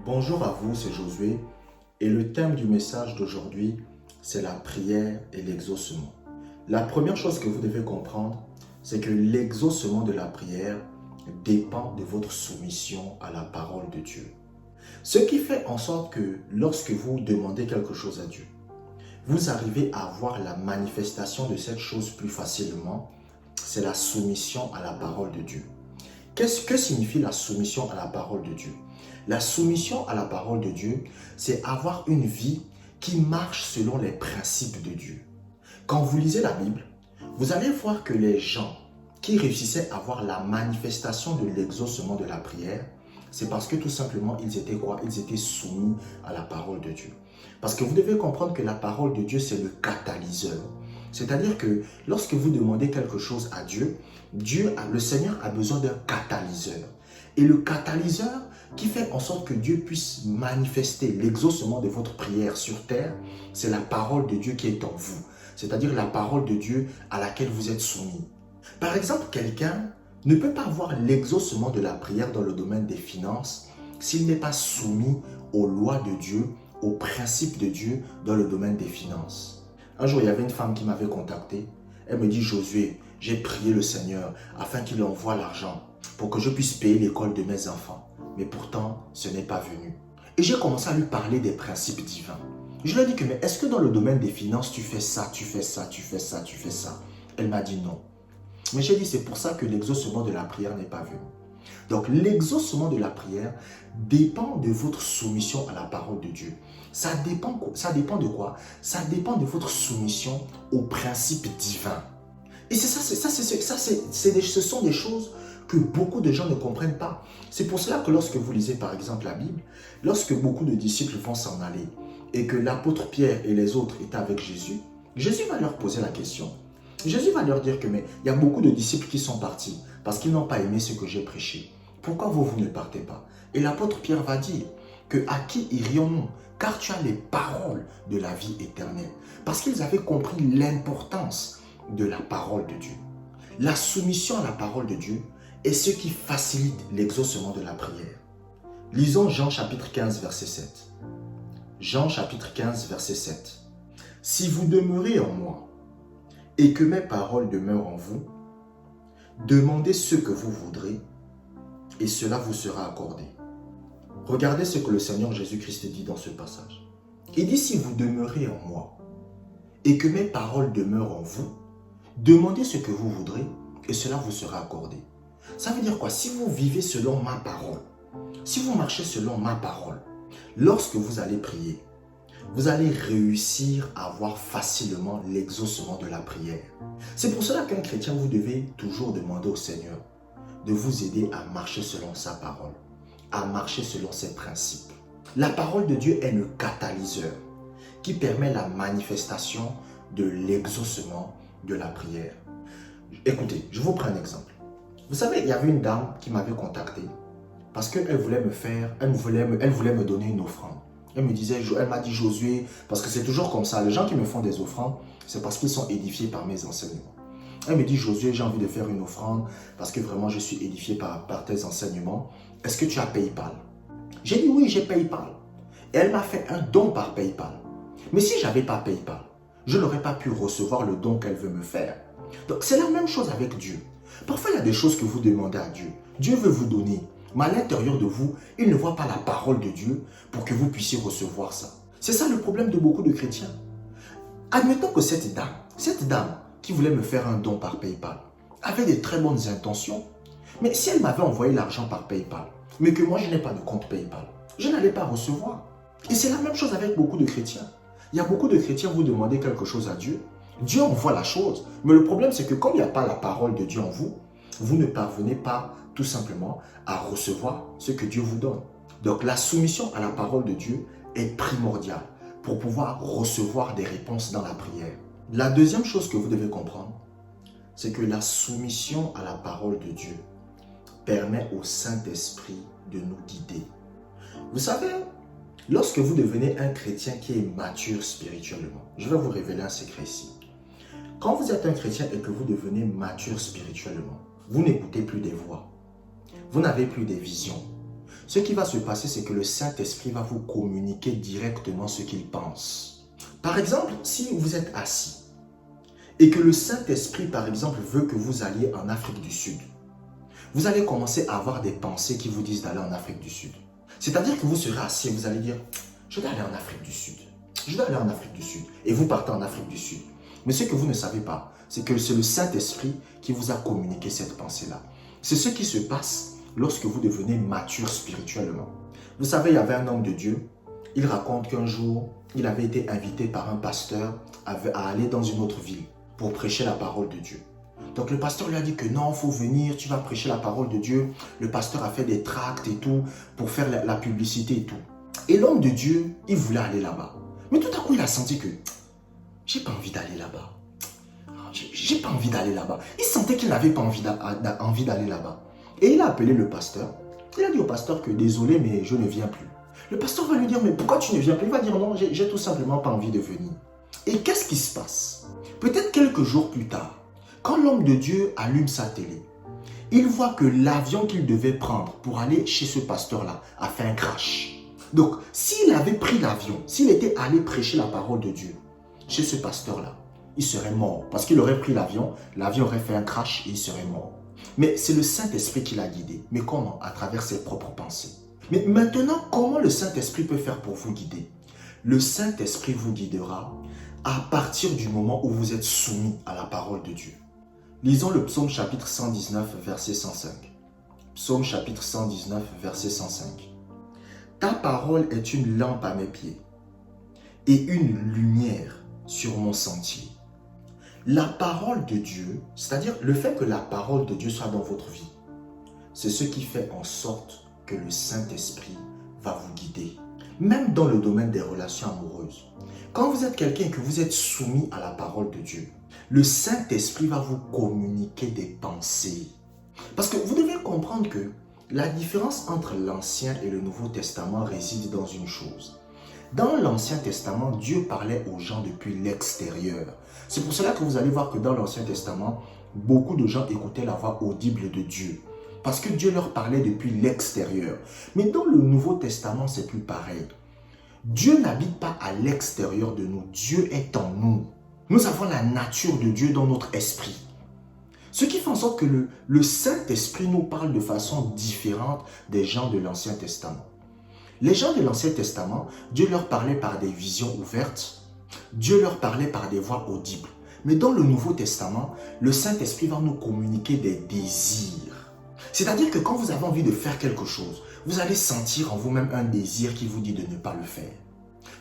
Bonjour à vous, c'est Josué et le thème du message d'aujourd'hui, c'est la prière et l'exaucement. La première chose que vous devez comprendre, c'est que l'exaucement de la prière dépend de votre soumission à la parole de Dieu. Ce qui fait en sorte que lorsque vous demandez quelque chose à Dieu, vous arrivez à voir la manifestation de cette chose plus facilement, c'est la soumission à la parole de Dieu. Qu'est-ce que signifie la soumission à la parole de Dieu? La soumission à la parole de Dieu, c'est avoir une vie qui marche selon les principes de Dieu. Quand vous lisez la Bible, vous allez voir que les gens qui réussissaient à voir la manifestation de l'exaucement de la prière, c'est parce que tout simplement, ils étaient quoi? Ils étaient soumis à la parole de Dieu. Parce que vous devez comprendre que la parole de Dieu, c'est le catalyseur. C'est-à-dire que lorsque vous demandez quelque chose à Dieu, le Seigneur a besoin d'un catalyseur. Et le catalyseur qui fait en sorte que Dieu puisse manifester l'exaucement de votre prière sur terre, c'est la parole de Dieu qui est en vous. C'est-à-dire la parole de Dieu à laquelle vous êtes soumis. Par exemple, quelqu'un ne peut pas avoir l'exaucement de la prière dans le domaine des finances s'il n'est pas soumis aux lois de Dieu, aux principes de Dieu dans le domaine des finances. Un jour, il y avait une femme qui m'avait contacté. Elle me dit, Josué, j'ai prié le Seigneur afin qu'il envoie l'argent pour que je puisse payer l'école de mes enfants. Mais pourtant, ce n'est pas venu. Et j'ai commencé à lui parler des principes divins. Je lui ai dit que, mais est-ce que dans le domaine des finances, tu fais ça, tu fais ça, tu fais ça, tu fais ça? Elle m'a dit non. Mais j'ai dit, c'est pour ça que l'exaucement de la prière n'est pas venu. Donc, l'exaucement de la prière dépend de votre soumission à la parole de Dieu. Ça dépend de quoi? Ça dépend de votre soumission aux principes divins. Et ce sont des choses que beaucoup de gens ne comprennent pas. C'est pour cela que lorsque vous lisez par exemple la Bible, lorsque beaucoup de disciples vont s'en aller et que l'apôtre Pierre et les autres étaient avec Jésus, Jésus va leur poser la question. Jésus va leur dire que mais il y a beaucoup de disciples qui sont partis parce qu'ils n'ont pas aimé ce que j'ai prêché. Pourquoi vous ne partez pas? Et l'apôtre Pierre va dire que à qui irions-nous? Car tu as les paroles de la vie éternelle. Parce qu'ils avaient compris l'importance de la parole de Dieu. La soumission à la parole de Dieu est ce qui facilite l'exaucement de la prière. Lisons Jean chapitre 15 verset 7. Jean chapitre 15 verset 7. Si vous demeurez en moi et que mes paroles demeurent en vous, demandez ce que vous voudrez et cela vous sera accordé. Regardez ce que le Seigneur Jésus-Christ dit dans ce passage. Il dit si vous demeurez en moi et que mes paroles demeurent en vous, demandez ce que vous voudrez et cela vous sera accordé. Ça veut dire quoi? Si vous vivez selon ma parole, si vous marchez selon ma parole, lorsque vous allez prier, vous allez réussir à avoir facilement l'exaucement de la prière. C'est pour cela qu'un chrétien, vous devez toujours demander au Seigneur de vous aider à marcher selon sa parole, à marcher selon ses principes. La parole de Dieu est le catalyseur qui permet la manifestation de l'exaucement de la prière. Écoutez, je vous prends un exemple. Vous savez, il y avait une dame qui m'avait contacté parce qu'elle voulait me donner une offrande. Elle m'a dit Josué, parce que c'est toujours comme ça, les gens qui me font des offrandes, c'est parce qu'ils sont édifiés par mes enseignements. Elle me dit Josué, j'ai envie de faire une offrande parce que vraiment je suis édifié par tes enseignements. Est-ce que tu as PayPal? J'ai dit oui, j'ai PayPal. Et elle m'a fait un don par PayPal. Mais si je n'avais pas PayPal, je n'aurais pas pu recevoir le don qu'elle veut me faire. Donc c'est la même chose avec Dieu. Parfois il y a des choses que vous demandez à Dieu. Dieu veut vous donner. Mais à l'intérieur de vous, il ne voit pas la parole de Dieu pour que vous puissiez recevoir ça. C'est ça le problème de beaucoup de chrétiens. Admettons que cette dame qui voulait me faire un don par PayPal avait de très bonnes intentions. Mais si elle m'avait envoyé l'argent par PayPal, mais que moi je n'ai pas de compte PayPal, je n'allais pas recevoir. Et c'est la même chose avec beaucoup de chrétiens. Il y a beaucoup de chrétiens, vous demandez quelque chose à Dieu, Dieu envoie la chose. Mais le problème c'est que comme il n'y a pas la parole de Dieu en vous, vous ne parvenez pas tout simplement à recevoir ce que Dieu vous donne. Donc la soumission à la parole de Dieu est primordiale pour pouvoir recevoir des réponses dans la prière. La deuxième chose que vous devez comprendre, c'est que la soumission à la parole de Dieu permet au Saint-Esprit de nous guider. Vous savez, lorsque vous devenez un chrétien qui est mature spirituellement, je vais vous révéler un secret ici. Quand vous êtes un chrétien et que vous devenez mature spirituellement, vous n'écoutez plus des voix. Vous n'avez plus des visions. Ce qui va se passer, c'est que le Saint-Esprit va vous communiquer directement ce qu'il pense. Par exemple, si vous êtes assis et que le Saint-Esprit, par exemple, veut que vous alliez en Afrique du Sud, vous allez commencer à avoir des pensées qui vous disent d'aller en Afrique du Sud. C'est-à-dire que vous serez assis et vous allez dire, je dois aller en Afrique du Sud. Je dois aller en Afrique du Sud. Et vous partez en Afrique du Sud. Mais ce que vous ne savez pas, c'est que c'est le Saint-Esprit qui vous a communiqué cette pensée-là. C'est ce qui se passe lorsque vous devenez mature spirituellement. Vous savez, il y avait un homme de Dieu. Il raconte qu'un jour, il avait été invité par un pasteur à aller dans une autre ville pour prêcher la parole de Dieu. Donc le pasteur lui a dit que non, il faut venir, tu vas prêcher la parole de Dieu. Le pasteur a fait des tracts et tout pour faire la publicité et tout. Et l'homme de Dieu, il voulait aller là-bas. Mais tout à coup, il a senti que j'ai pas envie d'aller là-bas. J'ai pas envie d'aller là-bas. Il sentait qu'il n'avait pas envie d'aller là-bas. Et il a appelé le pasteur. Il a dit au pasteur que désolé, mais je ne viens plus. Le pasteur va lui dire, mais pourquoi tu ne viens plus? Il va dire non, j'ai tout simplement pas envie de venir. Et qu'est-ce qui se passe? Peut-être quelques jours plus tard, quand l'homme de Dieu allume sa télé, il voit que l'avion qu'il devait prendre pour aller chez ce pasteur-là a fait un crash. Donc, s'il avait pris l'avion, s'il était allé prêcher la parole de Dieu chez ce pasteur-là, il serait mort. Parce qu'il aurait pris l'avion aurait fait un crash et il serait mort. Mais c'est le Saint-Esprit qui l'a guidé. Mais comment? À travers ses propres pensées. Mais maintenant, comment le Saint-Esprit peut faire pour vous guider? Le Saint-Esprit vous guidera à partir du moment où vous êtes soumis à la parole de Dieu. Lisons le psaume chapitre 119, verset 105. Psaume chapitre 119, verset 105. Ta parole est une lampe à mes pieds et une lumière sur mon sentier. La parole de Dieu, c'est-à-dire le fait que la parole de Dieu soit dans votre vie, c'est ce qui fait en sorte que le Saint-Esprit va vous guider. Même dans le domaine des relations amoureuses. Quand vous êtes quelqu'un et que vous êtes soumis à la parole de Dieu, le Saint-Esprit va vous communiquer des pensées. Parce que vous devez comprendre que la différence entre l'Ancien et le Nouveau Testament réside dans une chose. Dans l'Ancien Testament, Dieu parlait aux gens depuis l'extérieur. C'est pour cela que vous allez voir que dans l'Ancien Testament, beaucoup de gens écoutaient la voix audible de Dieu. Parce que Dieu leur parlait depuis l'extérieur. Mais dans le Nouveau Testament, c'est plus pareil. Dieu n'habite pas à l'extérieur de nous. Dieu est en nous. Nous avons la nature de Dieu dans notre esprit. Ce qui fait en sorte que le Saint-Esprit nous parle de façon différente des gens de l'Ancien Testament. Les gens de l'Ancien Testament, Dieu leur parlait par des visions ouvertes. Dieu leur parlait par des voix audibles. Mais dans le Nouveau Testament, le Saint-Esprit va nous communiquer des désirs. C'est-à-dire que quand vous avez envie de faire quelque chose, vous allez sentir en vous-même un désir qui vous dit de ne pas le faire.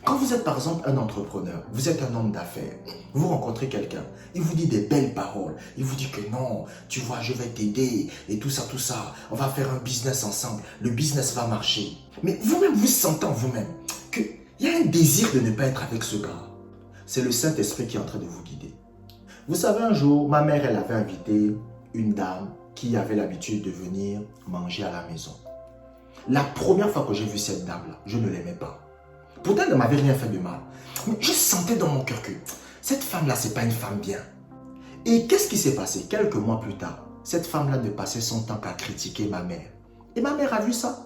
Quand vous êtes par exemple un entrepreneur, vous êtes un homme d'affaires, vous rencontrez quelqu'un, il vous dit des belles paroles, il vous dit que non, tu vois, je vais t'aider et tout ça, on va faire un business ensemble, le business va marcher. Mais vous-même, vous sentez en vous-même qu'il y a un désir de ne pas être avec ce gars. C'est le Saint-Esprit qui est en train de vous guider. Vous savez, un jour, ma mère, elle avait invité une dame qui avait l'habitude de venir manger à la maison. La première fois que j'ai vu cette dame-là, je ne l'aimais pas. Pourtant, elle ne m'avait rien fait de mal. Mais je sentais dans mon cœur que cette femme-là, ce n'est pas une femme bien. Et qu'est-ce qui s'est passé? Quelques mois plus tard, cette femme-là ne passait son temps qu'à critiquer ma mère. Et ma mère a vu ça.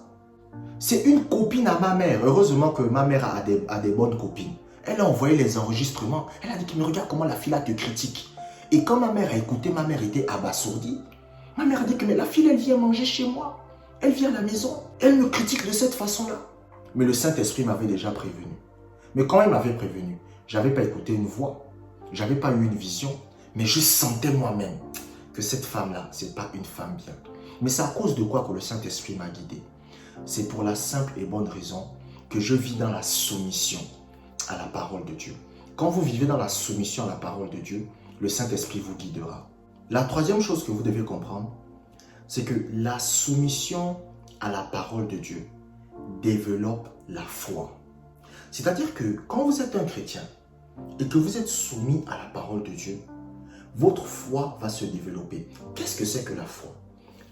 C'est une copine à ma mère. Heureusement que ma mère a des bonnes copines. Elle a envoyé les enregistrements. Elle a dit, mais regarde comment la fille-là te critique. Et quand ma mère a écouté, ma mère était abasourdie. Ma mère a dit que mais la fille, elle vient manger chez moi. Elle vient à la maison. Elle me critique de cette façon-là. Mais le Saint-Esprit m'avait déjà prévenu. Mais quand il m'avait prévenu, je n'avais pas écouté une voix. Je n'avais pas eu une vision. Mais je sentais moi-même que cette femme-là, ce n'est pas une femme bien. Mais c'est à cause de quoi que le Saint-Esprit m'a guidé. C'est pour la simple et bonne raison que je vis dans la soumission à la parole de Dieu. Quand vous vivez dans la soumission à la parole de Dieu, le Saint-Esprit vous guidera. La troisième chose que vous devez comprendre, c'est que la soumission à la parole de Dieu développe la foi. C'est-à-dire que quand vous êtes un chrétien et que vous êtes soumis à la parole de Dieu, votre foi va se développer. Qu'est-ce que c'est que la foi?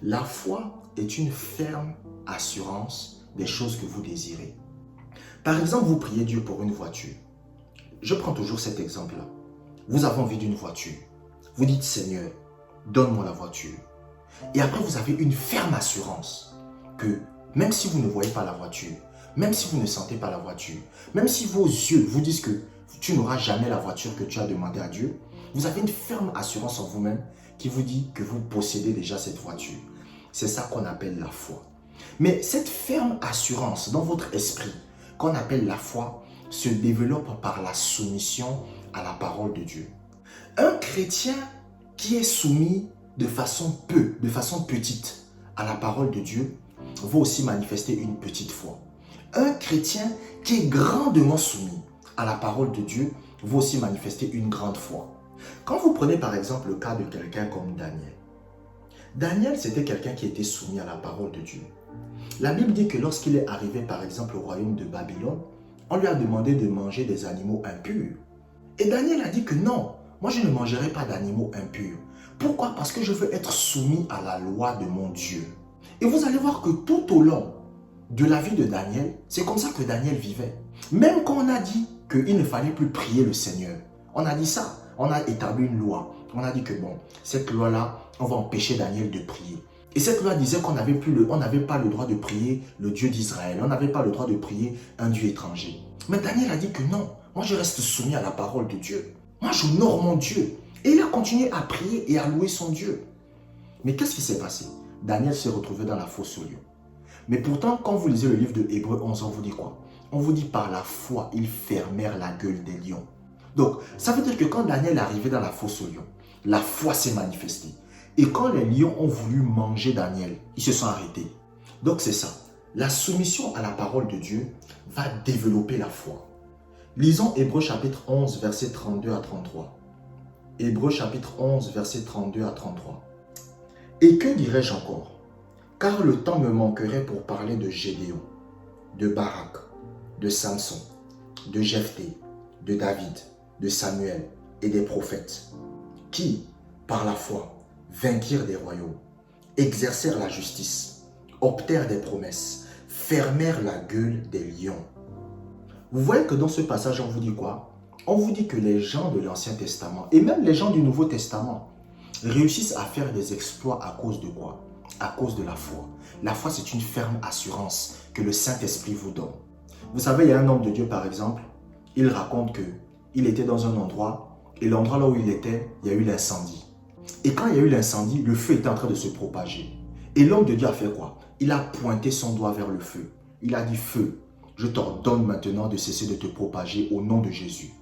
La foi est une ferme assurance des choses que vous désirez. Par exemple, vous priez Dieu pour une voiture. Je prends toujours cet exemple-là. Vous avez envie d'une voiture. Vous dites, Seigneur, donne-moi la voiture. Et après, vous avez une ferme assurance que même si vous ne voyez pas la voiture, même si vous ne sentez pas la voiture, même si vos yeux vous disent que tu n'auras jamais la voiture que tu as demandé à Dieu, vous avez une ferme assurance en vous-même qui vous dit que vous possédez déjà cette voiture. C'est ça qu'on appelle la foi. Mais cette ferme assurance dans votre esprit, qu'on appelle la foi, se développe par la soumission à la parole de Dieu. Un chrétien qui est soumis de façon petite à la parole de Dieu va aussi manifester une petite foi. Un chrétien qui est grandement soumis à la parole de Dieu va aussi manifester une grande foi. Quand vous prenez par exemple le cas de quelqu'un comme Daniel. Daniel, c'était quelqu'un qui était soumis à la parole de Dieu. La Bible dit que lorsqu'il est arrivé par exemple au royaume de Babylone, on lui a demandé de manger des animaux impurs. Et Daniel a dit que non, moi je ne mangerai pas d'animaux impurs. Pourquoi? Parce que je veux être soumis à la loi de mon Dieu. Et vous allez voir que tout au long de la vie de Daniel, c'est comme ça que Daniel vivait. Même quand on a dit qu'il ne fallait plus prier le Seigneur, on a dit ça, on a établi une loi. On a dit que bon, cette loi-là, on va empêcher Daniel de prier. Et cette loi disait qu'on n'avait pas le droit de prier le Dieu d'Israël. On n'avait pas le droit de prier un Dieu étranger. Mais Daniel a dit que non, moi je reste soumis à la parole de Dieu. Moi j'honore mon Dieu. Et il a continué à prier et à louer son Dieu. Mais qu'est-ce qui s'est passé? Daniel s'est retrouvé dans la fosse au lion. Mais pourtant, quand vous lisez le livre de Hébreux 11, on vous dit quoi? On vous dit par la foi, ils fermèrent la gueule des lions. Donc, ça veut dire que quand Daniel est arrivé dans la fosse au lion, la foi s'est manifestée. Et quand les lions ont voulu manger Daniel, ils se sont arrêtés. Donc c'est ça. La soumission à la parole de Dieu va développer la foi. Lisons Hébreux chapitre 11, versets 32 à 33. Hébreux chapitre 11, versets 32 à 33. Et que dirais-je encore? Car le temps me manquerait pour parler de Gédéon, de Barak, de Samson, de Jephthé, de David, de Samuel et des prophètes, qui, par la foi, vainquirent des royaumes, exercèrent la justice, obtinrent des promesses, fermèrent la gueule des lions. Vous voyez que dans ce passage, on vous dit quoi? On vous dit que les gens de l'Ancien Testament, et même les gens du Nouveau Testament, réussissent à faire des exploits à cause de quoi? À cause de la foi. La foi, c'est une ferme assurance que le Saint-Esprit vous donne. Vous savez, il y a un homme de Dieu, par exemple, il raconte qu'il était dans un endroit, et l'endroit là où il était, il y a eu l'incendie. Et quand il y a eu l'incendie, le feu était en train de se propager. Et l'homme de Dieu a fait quoi? Il a pointé son doigt vers le feu. Il a dit, feu, je t'ordonne maintenant de cesser de te propager au nom de Jésus.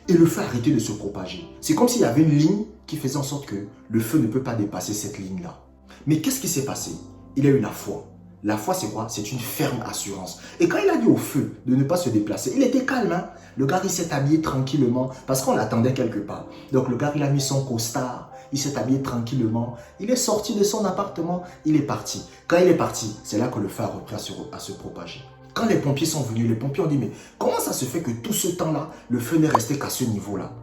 Et le feu a arrêté de se propager. C'est comme s'il y avait une ligne qui faisait en sorte que le feu ne peut pas dépasser cette ligne-là. Mais qu'est-ce qui s'est passé? Il a eu la foi. La foi, c'est quoi? C'est une ferme assurance. Et quand il a dit au feu de ne pas se déplacer, il était calme. Hein? Le gars, il s'est habillé tranquillement parce qu'on l'attendait quelque part. Donc le gars, il a mis son costard. Il s'est habillé tranquillement. Il est sorti de son appartement. Il est parti. Quand il est parti, c'est là que le feu a repris à se propager. Quand les pompiers sont venus, les pompiers ont dit, mais comment ça se fait que tout ce temps-là, le feu n'est resté qu'à ce niveau-là?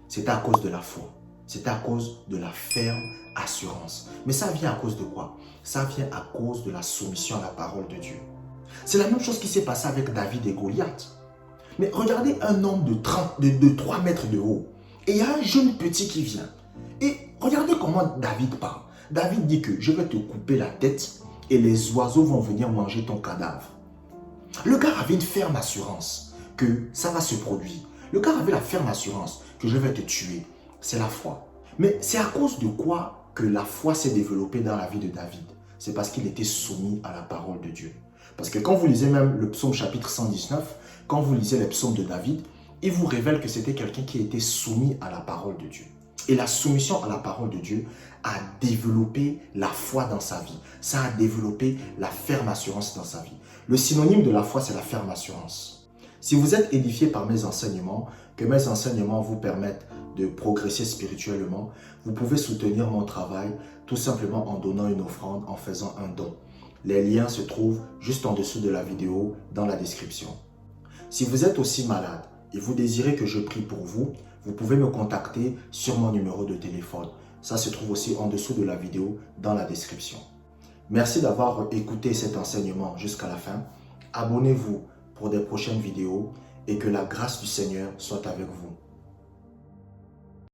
C'était à cause de la foi. C'était à cause de la ferme assurance. Mais ça vient à cause de quoi? Ça vient à cause de la soumission à la parole de Dieu. C'est la même chose qui s'est passé avec David et Goliath. Mais regardez un homme de 3 mètres de haut. Et il y a un jeune petit qui vient. Et regardez comment David parle. David dit que je vais te couper la tête et les oiseaux vont venir manger ton cadavre. Le gars avait une ferme assurance que ça va se produire. Le gars avait la ferme assurance que je vais te tuer. C'est la foi. Mais c'est à cause de quoi que la foi s'est développée dans la vie de David? C'est parce qu'il était soumis à la parole de Dieu. Parce que quand vous lisez même le psaume chapitre 119, quand vous lisez les psaumes de David, il vous révèle que c'était quelqu'un qui était soumis à la parole de Dieu. Et la soumission à la parole de Dieu a développé la foi dans sa vie. Ça a développé la ferme assurance dans sa vie. Le synonyme de la foi, c'est la ferme assurance. Si vous êtes édifié par mes enseignements, que mes enseignements vous permettent de progresser spirituellement, vous pouvez soutenir mon travail tout simplement en donnant une offrande, en faisant un don. Les liens se trouvent juste en dessous de la vidéo, dans la description. Si vous êtes aussi malade et vous désirez que je prie pour vous, vous pouvez me contacter sur mon numéro de téléphone. Ça se trouve aussi en dessous de la vidéo, dans la description. Merci d'avoir écouté cet enseignement jusqu'à la fin. Abonnez-vous pour des prochaines vidéos et que la grâce du Seigneur soit avec vous.